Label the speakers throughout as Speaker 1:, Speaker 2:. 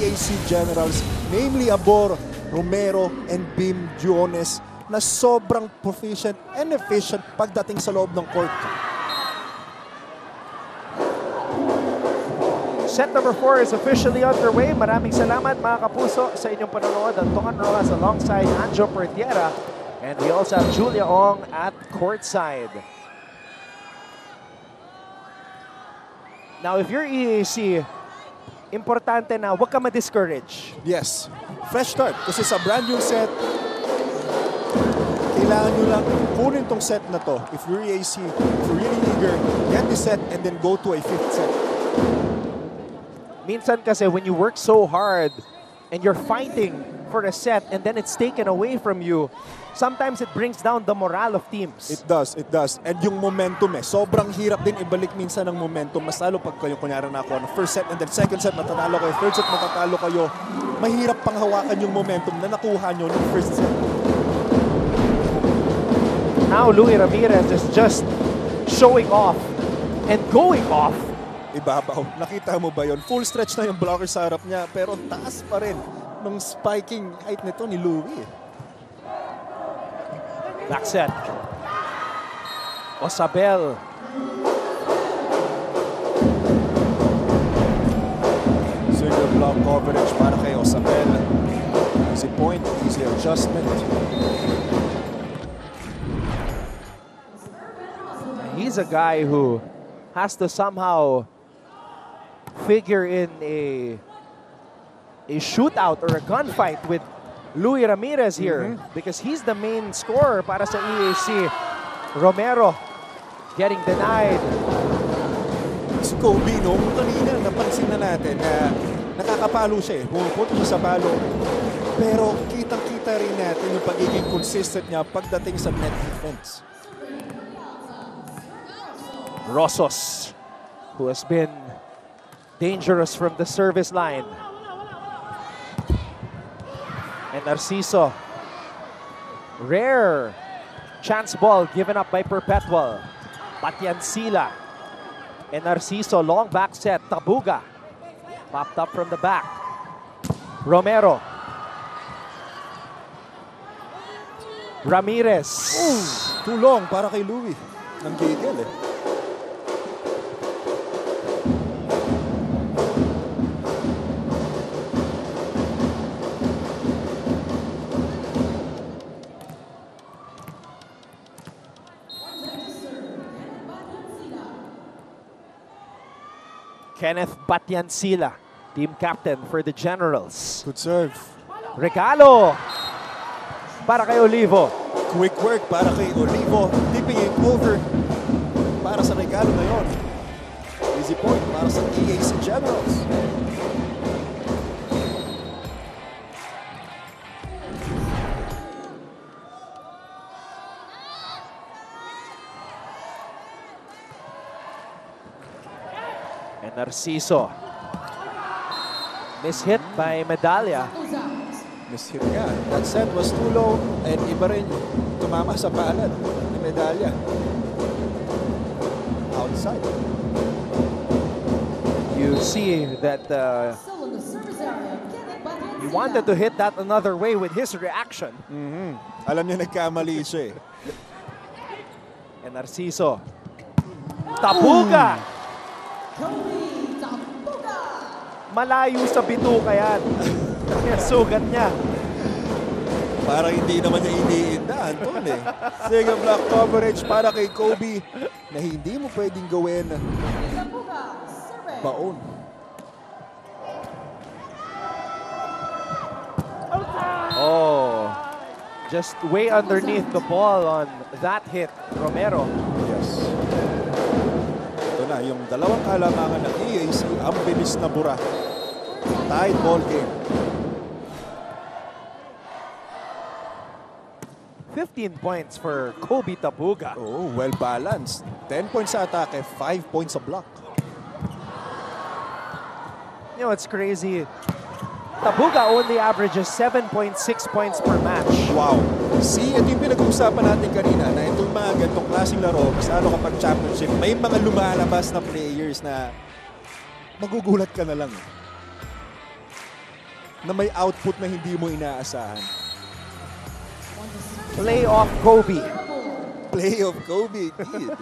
Speaker 1: EAC Generals, namely Abor, Romero, and Bim Diones, na sobrang proficient and efficient pagdating sa loob ng court.
Speaker 2: Set number 4 is officially underway. Maraming salamat mga kapuso sa inyong panonood. Antongan Rojas alongside Anjo Pertiera. And we also have Julia Ong at courtside. Now, if you're EAC, importante na huwag ka ma-discourage.
Speaker 1: Yes. Fresh start. Kasi sa brand new set, kailangan nyo lang kunin tong set na to. If you're EAC, if you're really eager, get the set and then go to a 5th set.
Speaker 2: Minsan kasi when you work so hard and you're fighting for a set and then it's taken away from you, sometimes it brings down the morale of teams.
Speaker 1: It does, it does. And yung momentum sobrang hirap din ibalik minsan ng momentum. Mas lalo pag kayo kunyari nakuha ng first set and then second set matatalo kayo, third set matatalo kayo. Mahirap pang hawakan yung momentum na nakuha nyo ng first set.
Speaker 2: Now Louie Ramirez is just showing off and going off.
Speaker 1: Ibabaw. Nakita mo ba yon? Full stretch na yung blocker sa harap niya pero taas pa rin nung spiking height nito ni Louie.
Speaker 2: Back set. Osabel.
Speaker 1: Single block coverage para kay Osabel. Easy point, easy adjustment.
Speaker 2: He's a guy who has to somehow figure in a shootout or a gunfight with Louie Ramirez here because he's the main scorer para sa EAC. Romero getting denied.
Speaker 1: Si Kobe, no? Kanina napansin na natin na nakakapalo siya Pumupunta siya sa palo. Pero kitang-kita rin natin yung pagiging consistent niya pagdating sa net defense.
Speaker 2: Rossos, who has been dangerous from the service line. And Narciso. Rare chance ball given up by Perpetual. Patiancila. And Narciso, long back set. Tabuga. Popped up from the back. Romero. Ramirez.
Speaker 1: Too long para kay Louie. Nang gigil
Speaker 2: Kenneth Patiancila, team captain for the Generals.
Speaker 1: Good serve.
Speaker 2: Regalo para kay Olivo.
Speaker 1: Quick work para kay Olivo. Tipping it over para sa regalo na yon. Easy point para sa EAC Generals.
Speaker 2: And Narciso. Mishit by Medalla.
Speaker 1: Mishit nga. That set was too low and iba rin tumama sa palad ni Medalla. Outside.
Speaker 2: You see that he wanted to hit that another way with his reaction.
Speaker 1: Alam niya nagkamali siya
Speaker 2: And Narciso. Tabuga! Malayo sa bituka yan. Sugat niya.
Speaker 1: Parang hindi naman niya iniinda, Anton Single block coverage para kay Kobe na hindi mo pwedeng gawin. Baon.
Speaker 2: Oh. Just way underneath the ball on that hit, Romero.
Speaker 1: Yes. Ito na, yung dalawang kalamangan ng EAC, ang bilis na bura. Tied ball game.
Speaker 2: 15 points for Kobe Tabuga.
Speaker 1: Oh, well balanced. 10 points sa atake, 5 points sa block.
Speaker 2: You know, it's crazy. Tabuga only averages 7.6 points per match.
Speaker 1: Wow. See, ito yung pinag-uusapan natin kanina na itong mga ganitong klaseng laro, mas lalo kapag championship, may mga lumalabas na players na magugulat ka na lang. na may output na hindi mo inaasahan.
Speaker 2: Play off Kobe.
Speaker 1: Play of Kobe, indeed.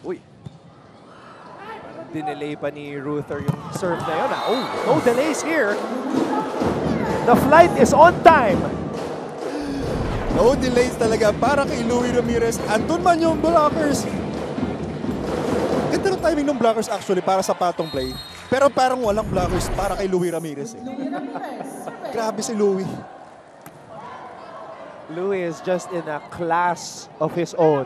Speaker 2: Uy. Dinelay pa ni Ruther yung serve na yun. Oh, no delays here. The flight is on time.
Speaker 1: No delays talaga para kay Louie Ramirez. Andun man yung blockers. Ganda ng timing ng blockers actually para sa patong play. Pero parang walang blockers para kay Louie Ramirez. Eh. Grabe si Louie.
Speaker 2: Louie is just in a class of his own.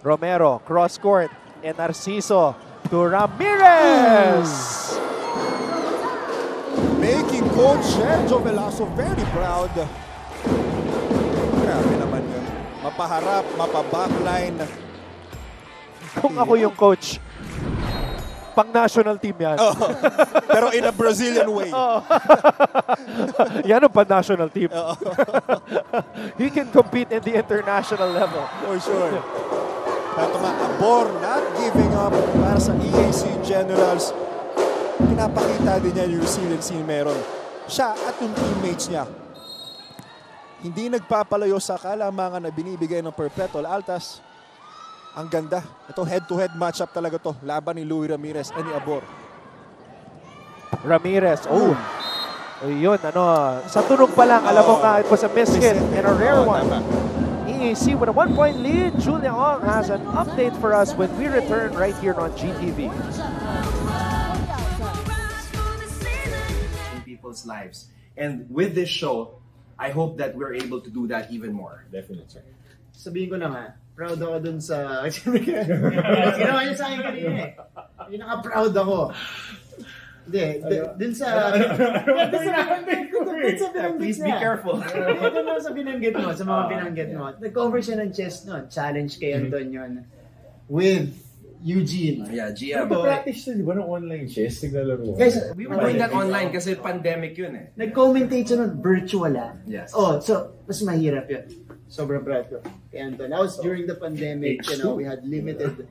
Speaker 2: Romero, cross court, and Narciso to Ramirez.
Speaker 1: Making Coach Sergio Velasco very proud. Grabe naman yun. Mapaharap, mapabackline.
Speaker 2: Kung ako yung coach, pang national team yan.
Speaker 1: Oh, pero in a Brazilian way.
Speaker 2: Yan ang pang national team. He can compete in the international level.
Speaker 1: For sure. Ito nga, Abor not giving up para sa EAC Generals. Pinapakita din niya yung resiliency meron. Siya at yung teammates niya. Hindi nagpapalayo sa kalamangan na binibigay ng Perpetual Altas. Ang ganda. Ito head-to-head matchup talaga to. Laban ni Louie Ramirez and ni Abor.
Speaker 2: Ramirez, oh. Yun, sa tunog pa lang, alam mo nga, it was a miss-hit and a rare one. EAC with a 1-point lead. Julia Ong has an update for us when we return right here on GTV.
Speaker 3: In people's lives. And with this show, I hope that we're able to do that even more.
Speaker 4: Definitely.
Speaker 5: Sabihin ko lang proud ako dun sa... Ginawa niya sa akin kanina eh. Pinaka-proud ako. Hindi, dun sa...
Speaker 3: Please be careful.
Speaker 5: Dun sa binanggit mo, sa mga binanggit mo. Nag-cover siya ng chess nun. Challenge kay Anton yun. With Eugene.
Speaker 3: Yeah, GM.
Speaker 4: Nag-practice na, di ba, ng online chess? Naglalaro.
Speaker 5: Guys,
Speaker 3: We were doing that online kasi pandemic yun eh.
Speaker 5: nag-commentate siya nun virtual
Speaker 3: Yes.
Speaker 5: Oh, so, mas mahirap yun. Sobrang proud ko kay Anton. That was during the pandemic, we had limited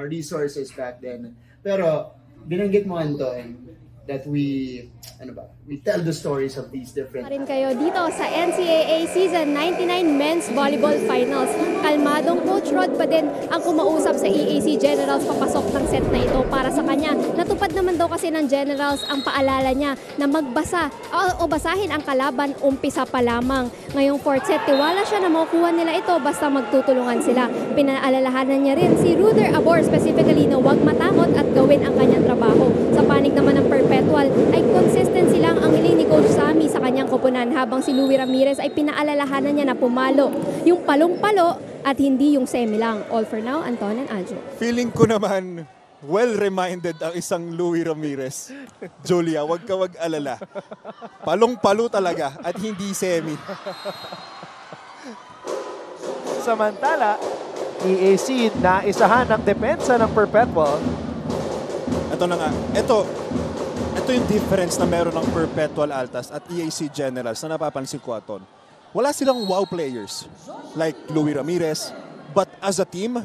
Speaker 5: resources back then. Pero, binanggit mo, Anton, that we tell the stories of these different...
Speaker 6: Rin kayo dito sa NCAA Season 99 Men's Volleyball Finals. Kalmadong Coach Rod pa din ang kumausap sa EAC Generals papasok ng set na ito para sa kanya. Natupad naman daw kasi ng Generals ang paalala niya na magbasa o basahin ang kalaban umpisa pa lamang. Ngayong fourth set, tiwala siya na makukuha nila ito basta magtutulungan sila. Pinaalalahanan niya rin si Ruther Abor specifically na huwag matakot at gawin ang kanyang trabaho. Sa panig naman ng Perpetual ay consistency lang ang hiling ni Coach Sammy sa kanyang koponan habang si Louie Ramirez ay pinaalalahanan niya na pumalo. Yung palong-palo at hindi yung semi lang. All for now, Anton and Aljo.
Speaker 1: Feeling ko naman, well-reminded ang isang Louie Ramirez. Julia, wag ka wag-alala. Palong-palo talaga at hindi semi.
Speaker 2: Samantala, EAC na isahan ng depensa ng Perpetual.
Speaker 1: Ito na nga. Ito yung difference na meron ng Perpetual Altas at EAC Generals na napapansin ko aton. Wala silang wow players like Louie Ramirez, but as a team,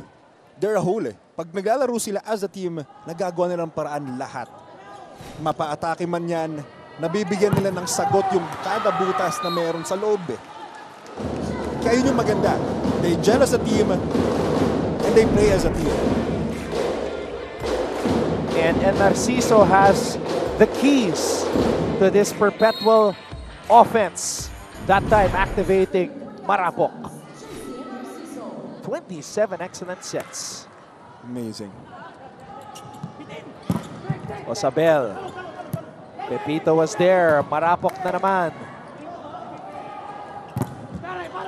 Speaker 1: they're a whole. Pag naglalaro sila as a team, nagagawa nila ng paraan lahat. Mapa-atake man yan, nabibigyan nila ng sagot yung kada butas na meron sa loob eh. Kaya yun yung maganda. They gel as a team and they play as a team.
Speaker 2: And Narciso has the keys to this Perpetual offense. That time activating Marapok. 27 excellent sets.
Speaker 1: Amazing.
Speaker 2: Osabel. Pepito was there. Marapok na naman.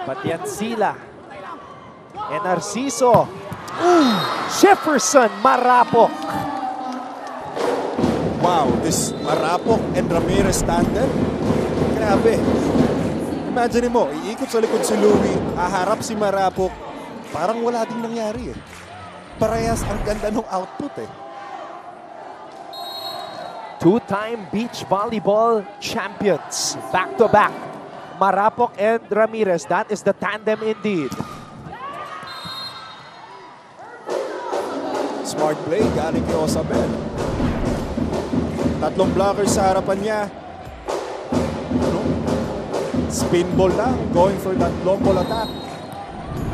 Speaker 2: Patiansila. And Narciso. Jefferson Marapok.
Speaker 1: Wow, this Marapok and Ramirez tandem. Grabe. Imagine mo, iikot sa likod si Louie, aharap si Marapok. Parang wala ding nangyari eh. Parehas ang ganda ng output eh.
Speaker 2: Two-time beach volleyball champions. Back-to-back. Marapok and Ramirez. That is the tandem indeed.
Speaker 1: Smart play galing kay Osabel. Tatlong blockers sa harapan niya. Ano? Spin ball lang, going for that long ball attack.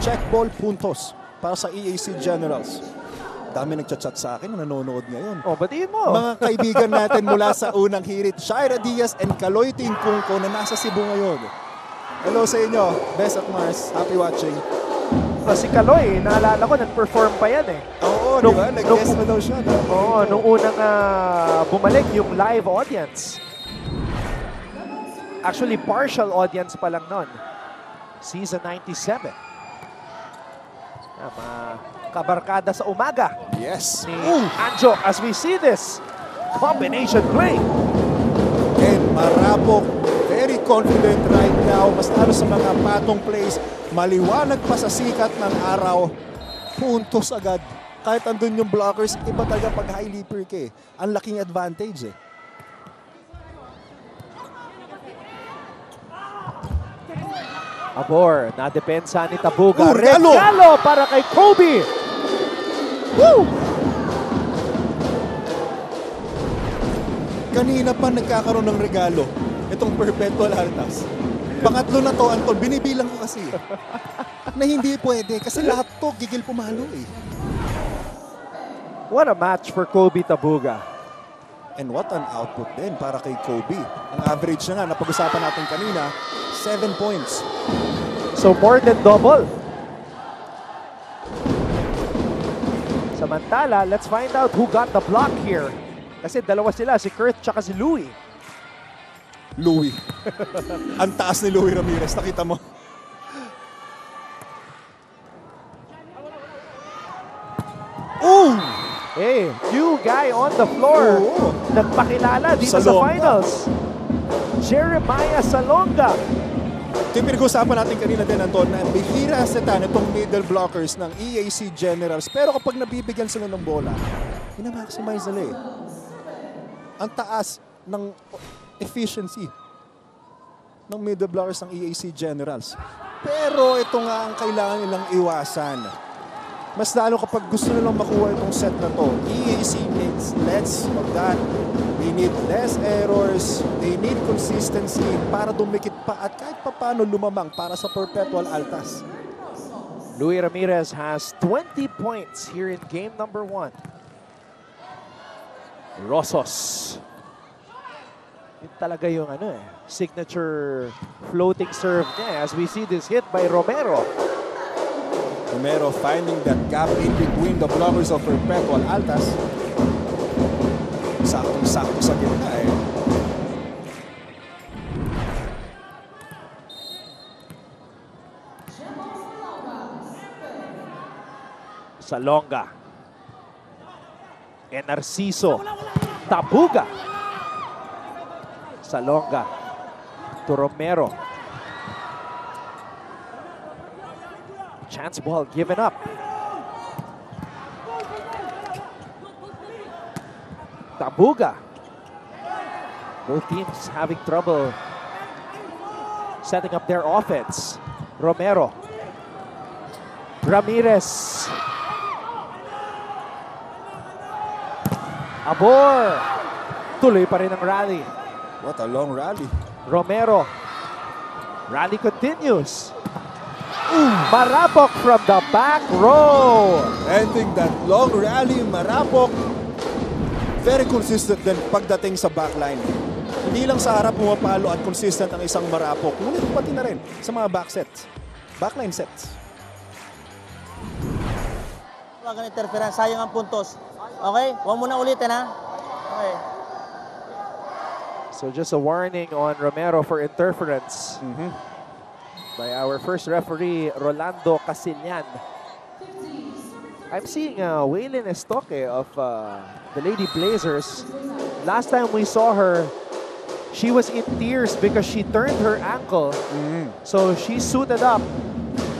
Speaker 1: Check ball, puntos para sa EAC Generals. Dami nagchat-chat sa akin na nanonood ngayon.
Speaker 2: Oh, batiin mo.
Speaker 1: Mga kaibigan natin mula sa unang hirit, Shaira Diaz and Kaloy Tingkungko na nasa Cebu ngayon. Hello sa inyo, Best at Mars. Happy watching.
Speaker 2: Si Kaloy, naalala ko, nag-perform pa yan eh.
Speaker 1: Oo, di ba? Nag-guest na daw siya.
Speaker 2: Oo, nung unang bumalik yung live audience. Actually, partial audience pa lang nun. Season 97. Mga kabarkada sa umaga.
Speaker 1: Yes.
Speaker 2: Ni Anjo, as we see this combination play.
Speaker 1: And Marapok, very confident right now. Mas lalo sa mga patong plays. Maliwanag pa sa sikat ng araw. Puntos agad. Kahit andun yung blockers, iba talaga pag high leaper ka eh. Ang laking advantage eh.
Speaker 2: Abor, nadepensa ni Tabuga.
Speaker 1: Regalo!
Speaker 2: Regalo para kay Kobe. Woo!
Speaker 1: Kanina pa nagkakaroon ng regalo. Itong Perpetual Altas. Pangatlo na to, Anton. Binibilang ko kasi. Na hindi pwede. Kasi lahat to, gigil pumalo eh.
Speaker 2: What a match for Kobe Tabuga.
Speaker 1: And what an output din para kay Kobe. Ang average na nga, napag-usapan natin kanina, 7 points.
Speaker 2: So more than double. Samantala, let's find out who got the block here. Kasi dalawa sila, si Kurt tsaka si Louie.
Speaker 1: Louie. Ang taas ni Louie Ramirez, nakita mo. Ooh!
Speaker 2: Hey, new guy on the floor.
Speaker 1: Oo.
Speaker 2: Nagpakilala dito sa
Speaker 1: Salonga.
Speaker 2: finals. Jeremiah Salonga.
Speaker 1: Ito yung pinag-usapan natin kanina din, Anton, na bihira sa itong middle blockers ng EAC Generals. Pero kapag nabibigyan sila ng bola, pinamaximize nila eh. Ang taas ng efficiency ng middle blockers ng EAC Generals. Pero ito nga ang kailangan nilang iwasan. Mas lalo kapag gusto nilang makuha itong set na to, EAC needs less of that. They need less errors. They need consistency para dumikit pa at kahit pa paano lumamang para sa Perpetual Altas.
Speaker 2: Louie Ramirez has 20 points here in game number 1. Rosos. Yun talaga yung signature floating serve niya as we see this hit by Romero.
Speaker 1: Romero finding that gap in between the blockers of Perpetual Altas. Saktong-sakto sa gitna eh.
Speaker 2: Salonga. Narciso. Tabuga. Salonga. To Romero. Chance ball given up. Tabuga. Both teams having trouble setting up their offense. Romero. Ramirez. Abor. Tuloy pa rin ang rally.
Speaker 1: What a long rally.
Speaker 2: Romero. Rally continues. Marapok from the back row.
Speaker 1: Ending that long rally, Marapok. Very consistent din pagdating sa backline. Hindi lang sa harap pumapalo at consistent ang isang Marapok. Ngunit pati na rin sa mga back sets. Backline sets.
Speaker 7: Huwag kang interference, sayang ang puntos. Okay? Huwag mo na ulitin ha. Okay.
Speaker 2: So just a warning on Romero for interference by our first referee, Rolando Casillan. I'm seeing Waylin Estoque of the Lady Blazers. Last time we saw her, she was in tears because she turned her ankle. So she suited up.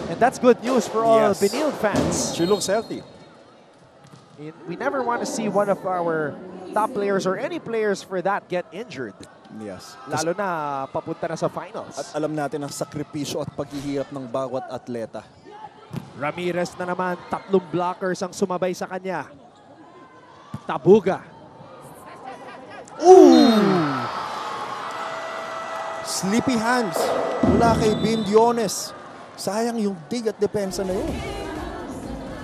Speaker 2: And that's good news for all Benilde fans.
Speaker 1: She looks healthy.
Speaker 2: We never want to see one of our top players or any players for that get injured.
Speaker 1: Yes.
Speaker 2: Lalo na papunta na sa finals.
Speaker 1: At alam natin ang sakripisyo at paghihirap ng bawat atleta.
Speaker 2: Ramirez na naman, 3 blockers ang sumabay sa kanya. Tabuga.
Speaker 1: Sleepy hands mula kay Bim Diones. Sayang yung dig at depensa na yun.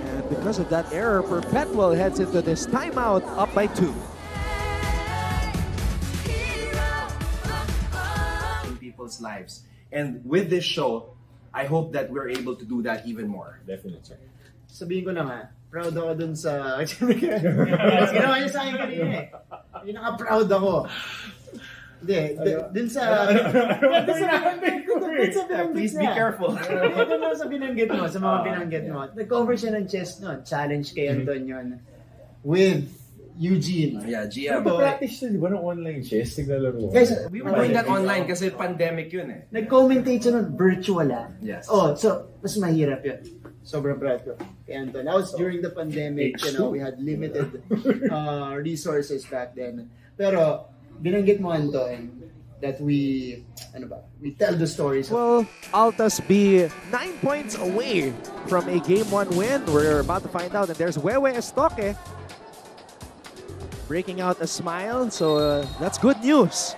Speaker 2: And because of that error, Perpetual heads into this timeout up by 2.
Speaker 3: In people's lives. And with this show, I hope that we're able to do that even more.
Speaker 4: Definitely, sir.
Speaker 5: Sabihin ko na nga, proud ako dun sa... Ginawa niya sa akin kanina eh. Pinaka-proud ako. Hindi, dun sa...
Speaker 3: Please be careful.
Speaker 5: Dun sa binanggit mo, sa mga binanggit mo. Nag-cover siya ng chess nun. Challenge kay Anton yun. With Eugene.
Speaker 3: Yeah, GM.
Speaker 4: Practice na, di ba, ng online chess? Naglalaro.
Speaker 5: Guys,
Speaker 3: We were doing that online kasi pandemic yun eh.
Speaker 5: nag-commentate siya nun virtual
Speaker 3: Yes.
Speaker 5: Oh, so, mas mahirap yun. Sobrang proud ko kay Anton. That was during the pandemic, we had limited resources back then. Pero, binanggit mo, Anton, that we tell the stories.
Speaker 2: Will Altas be 9 points away from a Game 1 win? We're about to find out. And there's Wewe Estoque breaking out a smile. So that's good news.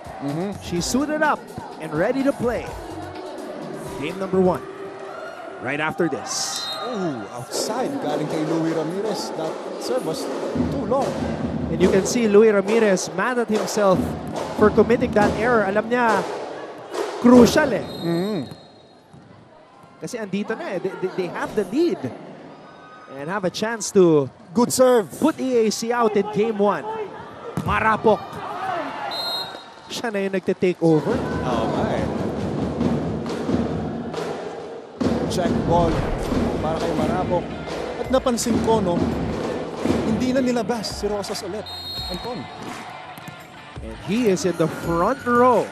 Speaker 2: She's suited up and ready to play. Game number 1. Right after this.
Speaker 1: Oh, outside. Galing kay Louie Ramirez. That serve was too long.
Speaker 2: And you can see Louie Ramirez mad at himself for committing that error. Alam niya, crucial eh. Kasi andito na eh. They have the lead. And have a chance to
Speaker 1: Good serve.
Speaker 2: put EAC out in Game 1. Marapok. Siya na yung nagte-take over.
Speaker 1: Okay. Check ball para kay Marapok. At napansin ko, no, hindi na nilabas si Rosas ulit. Anton.
Speaker 2: And he is in the front row.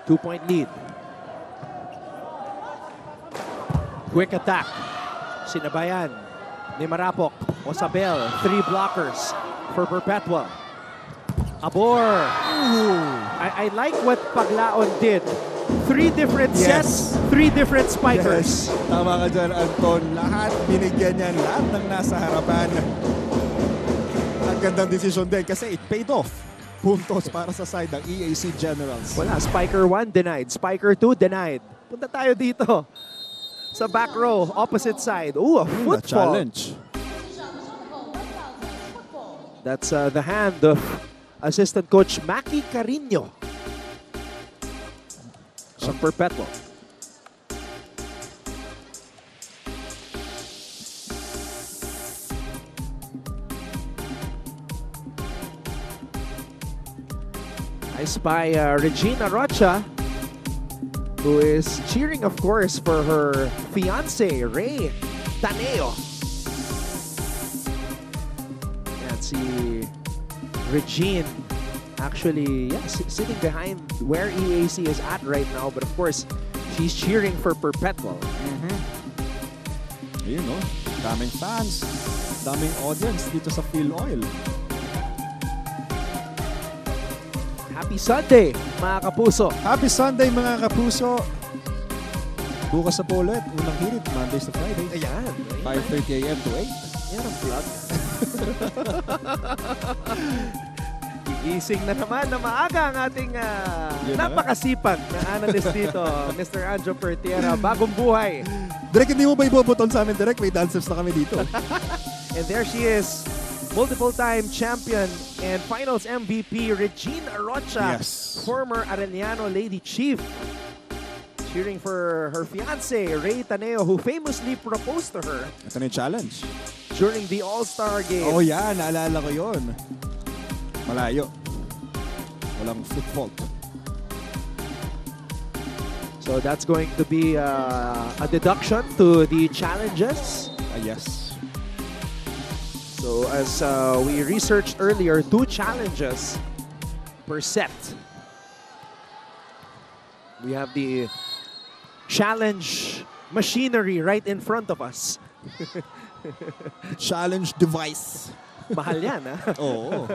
Speaker 2: 2-point lead. Quick attack. Sinabayan ni Marapok. Osabel, 3 blockers for Perpetual. Abor. I like what Paglaon did. 3 different sets, 3 different spikers.
Speaker 1: Yes. Tama ka dyan, Anton. Lahat binigyan niyan. Lahat ng nasa harapan. Ang gandang decision din kasi it paid off. Puntos para sa side ng EAC Generals.
Speaker 2: Wala, Spiker 1 denied, Spiker 2 denied. Punta tayo dito sa back row, opposite side. Ooh, a foot
Speaker 1: challenge.
Speaker 2: That's the hand of assistant coach Maki Carino from Perpetual. I spy Regina Rocha, who is cheering, of course, for her fiancé, Ray Taneo. Let's see, Regine actually sitting behind where EAC is at right now, but of course, she's cheering for Perpetual.
Speaker 1: Ayun, no? Daming fans, daming audience dito sa Phil Oil.
Speaker 2: Happy Sunday, mga kapuso.
Speaker 1: Happy Sunday, mga kapuso. Bukas na po ulit. Unang hirit, Mondays to Fridays.
Speaker 2: Ayan.
Speaker 1: 5:30 a.m. to 8.
Speaker 2: Yan ang vlog. Gigising na naman na maaga ang ating napakasipag na analyst dito, Mr. Anjo Pertiera. Bagong buhay.
Speaker 1: Direk, hindi mo ba iboboton sa amin, Direk? May dancers na kami dito.
Speaker 2: And there she is, multiple-time champion and finals MVP, Regina Rocha, former Arellano Lady Chief, cheering for her fiancé, Ray Taneo, who famously proposed to her.
Speaker 1: Ito na yung challenge.
Speaker 2: During the All-Star Game.
Speaker 1: Oh, yan. Naalala ko yun. Malayo. Walang foot fault.
Speaker 2: So that's going to be a deduction to the challenges.
Speaker 1: Yes.
Speaker 2: So as we researched earlier, 2 challenges per set. We have the challenge machinery right in front of us.
Speaker 1: Challenge device.
Speaker 2: Mahal yan, ha?
Speaker 1: Oo.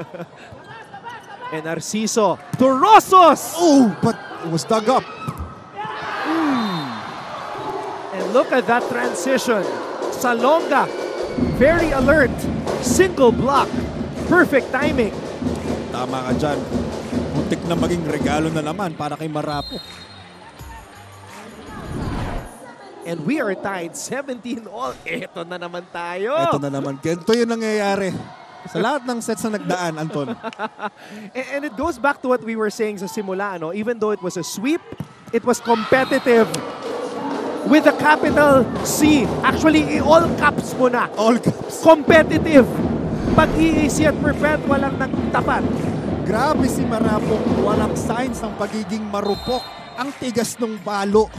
Speaker 2: And Narciso to Rosos!
Speaker 1: Oh, but it was dug up.
Speaker 2: And look at that transition. Salonga, very alert. Single block. Perfect timing.
Speaker 1: Tama ka dyan. Muntik na maging regalo na naman para kay Marapok.
Speaker 2: And we are tied 17 all. Eto na naman tayo.
Speaker 1: Ito na naman. Ganito yung nangyayari. Sa lahat ng sets na nagdaan, Anton.
Speaker 2: And it goes back to what we were saying sa simula. Ano? Even though it was a sweep, it was competitive with a capital C. Actually, all caps mo na.
Speaker 1: All caps.
Speaker 2: Competitive. Pag EAC at Perpetual ang nagtapat.
Speaker 1: Grabe si Marapok. Walang signs ng pagiging marupok. Ang tigas ng balo.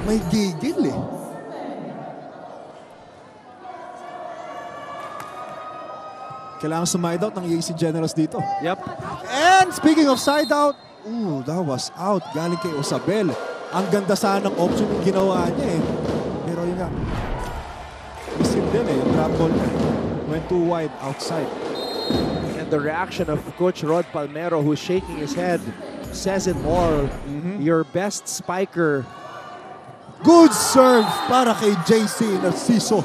Speaker 1: May gigil eh. Kailangan sumide out ng EAC Generals dito.
Speaker 2: Yep.
Speaker 1: And speaking of side out, ooh, that was out. Galing kay Osabel. Ang ganda sanang option yung ginawa niya eh. Pero yun nga. Misin din eh. Yung drop ball niya. Went too wide outside.
Speaker 2: And the reaction of Coach Rod Palmero, who's shaking his head, says it all. Your best spiker.
Speaker 1: Good serve para kay JC Narciso.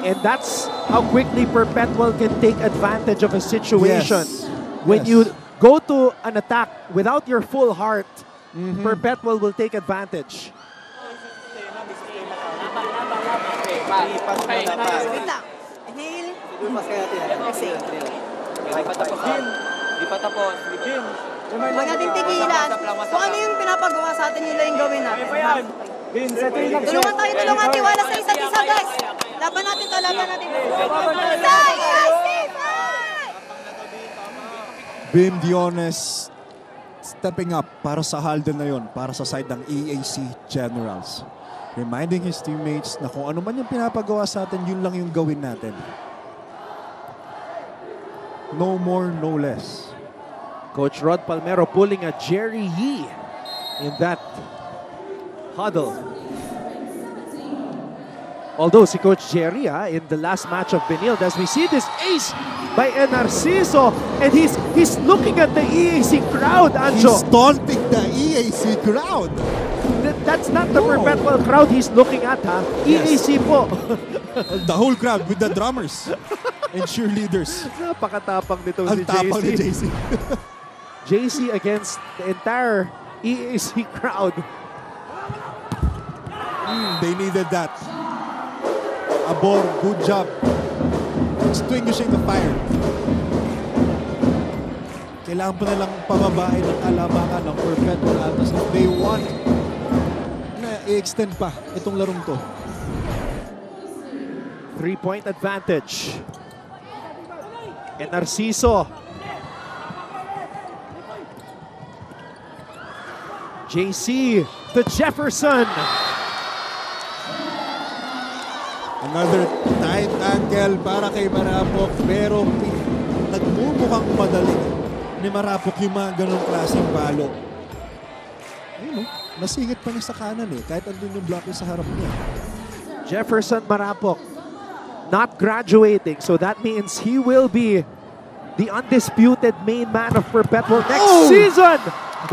Speaker 2: And that's how quickly Perpetual can take advantage of a situation.
Speaker 1: Yes.
Speaker 2: When
Speaker 1: Yes.
Speaker 2: you go to an attack without your full heart, Perpetual will take advantage.
Speaker 8: Huwag natin tigilan. Kung ano yung pinapagawa sa atin, yun lang yung gawin natin. Tulungan tayo, tulungan. Tiwala sa isa't isa, guys. Laban natin to, laban natin to.
Speaker 1: Bim Diones stepping up para sa Halden na yon, para sa side ng EAC Generals. Reminding his teammates na kung ano man yung pinapagawa sa atin, yun lang yung gawin natin. No more, no less.
Speaker 2: Coach Rod Palmero pulling a Jerry Yee in that huddle. Although si Coach Jerry in the last match of Benilde, as we see this ace by Narciso, and he's looking at the EAC crowd, Anjo.
Speaker 1: He's taunting the EAC crowd.
Speaker 2: That's not the Perpetual crowd he's looking at, ha?
Speaker 1: Yes.
Speaker 2: EAC po.
Speaker 1: The whole crowd with the drummers and cheerleaders.
Speaker 2: Napakatapang nito
Speaker 1: Ang
Speaker 2: si
Speaker 1: tapang ni
Speaker 2: JC.
Speaker 1: JC.
Speaker 2: JC against the entire EAC crowd.
Speaker 1: They needed that. Abor, good job extinguishing the fire. Kailangan pa nilang pababain ng kalabangan ng Perpetual Altas if they want na i-extend pa itong larong to.
Speaker 2: 3-point advantage. And Narciso. JC to Jefferson.
Speaker 1: Another tight angle para kay Marapok, pero nagmumukhang madali ni Marapok yung mga ganong klaseng balo. Ayun, nasingit pa niya sa kanan eh, kahit andun yung block sa harap niya.
Speaker 2: Jefferson Marapok not graduating, so that means he will be the undisputed main man of Perpetual next season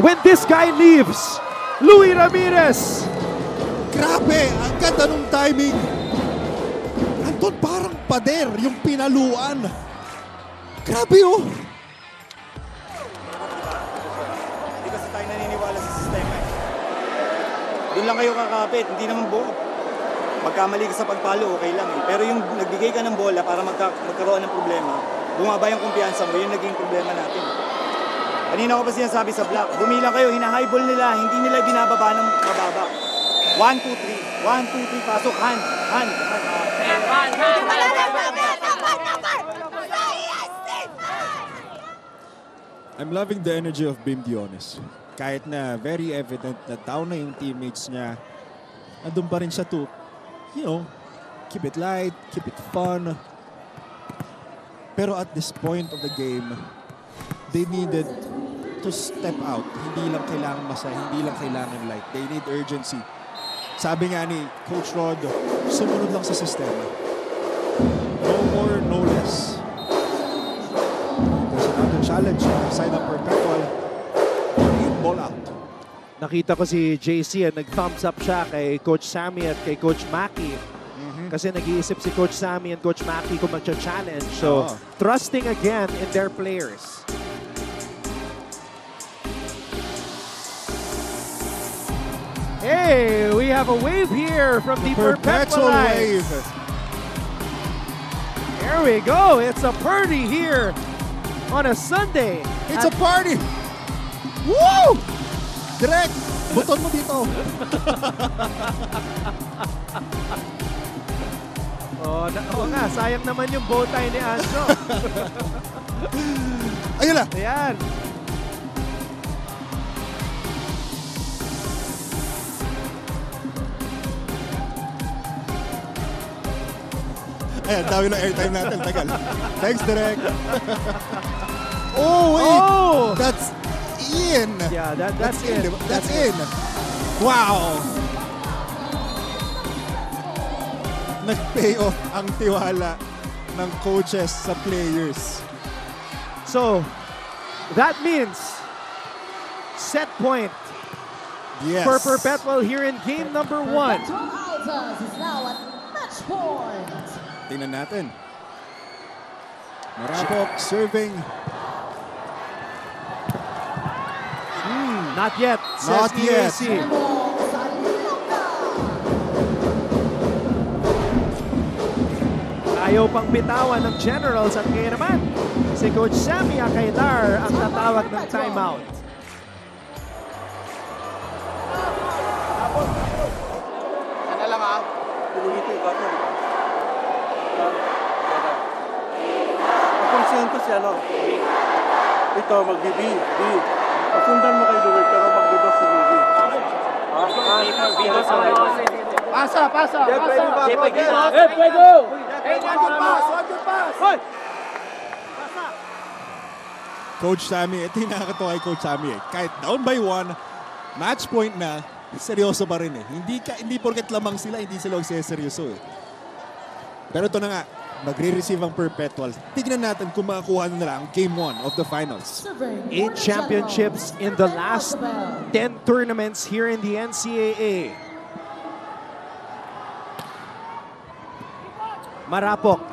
Speaker 2: when this guy leaves. Louie Ramirez.
Speaker 1: Grabe, ang ganda nung timing. Anton, parang pader yung pinaluan. Grabe oh.
Speaker 9: Hindi kasi tayo naniniwala sa sistema. Doon lang kayo kakapit, hindi naman buo. Magkamali ka sa pagpalo, okay lang eh. Pero yung nagbigay ka ng bola para magkaroon ng problema, bumaba yung kumpiyansa mo, yun naging problema natin. Kanina ko pa sinasabi sa block, bumilang kayo, hina-highball nila, hindi nila binababa ng mababa. 1, 2, 3. 1, 2, 3, pasok, hand.
Speaker 1: I'm loving the energy of Bim Diones. Kahit na very evident na down na yung teammates niya, andun pa rin siya to, keep it light, keep it fun. Pero at this point of the game, they needed to step out. Hindi lang kailangan masaya, hindi lang kailangan light. They need urgency. Sabi nga ni Coach Rod, sumunod lang sa sistema. No more, no less. There's another challenge side of Perpetual. Ball out.
Speaker 2: Nakita ko si JC nag-thumbs up siya kay Coach Sammy at kay Coach Maki. Kasi nag-iisip si Coach Sammy and Coach Maki kung mag-challenge. So, trusting again in their players. Hey, we have a wave here from the Perpetual
Speaker 1: wave.
Speaker 2: There we go. It's a party here on a Sunday.
Speaker 1: It's a party! Woo! Direk, buton mo dito.
Speaker 2: Oo nga, sayang naman yung bow tie ni Anjo.
Speaker 1: Ayun na.
Speaker 2: Ayan.
Speaker 1: Ayan, dami ng airtime natin. Tagal. Thanks, Direk. Oh, wait.
Speaker 2: Oh!
Speaker 1: That's in.
Speaker 2: Yeah, that's in.
Speaker 1: Diba? That's in. Wow. Nag-pay off ang tiwala ng coaches sa players.
Speaker 2: So, that means set point for Perpetual here in game number 1.
Speaker 10: Perpetual Altas is now at match point.
Speaker 1: Tingnan natin. Marapok serving.
Speaker 2: Not yet.
Speaker 1: Not yet.
Speaker 2: Ayaw pang bitawan ng Generals at kaya naman si Coach Sammy Akailar ang tatawag ng timeout.
Speaker 11: Sana lang ha. Pinulito yung gato. Konsento siya, no? Ito, mag-BB. Pasundan mo kay Louie, pero mag-BB si Louie. Pasa! Pwede!
Speaker 1: Coach Sammy, ito yung nakakatawa kay Coach Sammy eh. Kahit down by 1, match point na, seryoso pa rin eh. Hindi porket lamang sila, hindi sila magseseryoso eh. Pero ito na nga, magre-receive ang Perpetual. Tignan natin kung makakuha nila ang Game 1 of the finals.
Speaker 2: 8 championships in the last 10 tournaments here in the NCAA. Marapok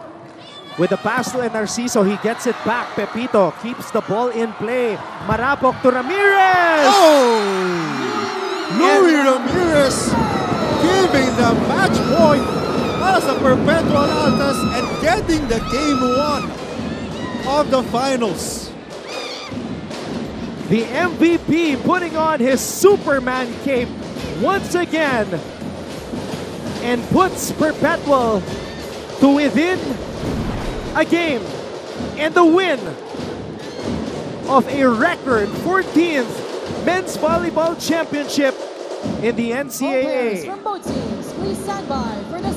Speaker 2: with the pass to Narciso. He gets it back. Pepito keeps the ball in play. Marapok to Ramirez.
Speaker 1: Oh! Louie Ramirez giving the match point para sa Perpetual Altas and getting the Game 1 of the finals.
Speaker 2: The MVP putting on his Superman cape once again and puts Perpetual to within a game and the win of a record 14th Men's Volleyball Championship in the NCAA.
Speaker 10: From both teams, please stand by for the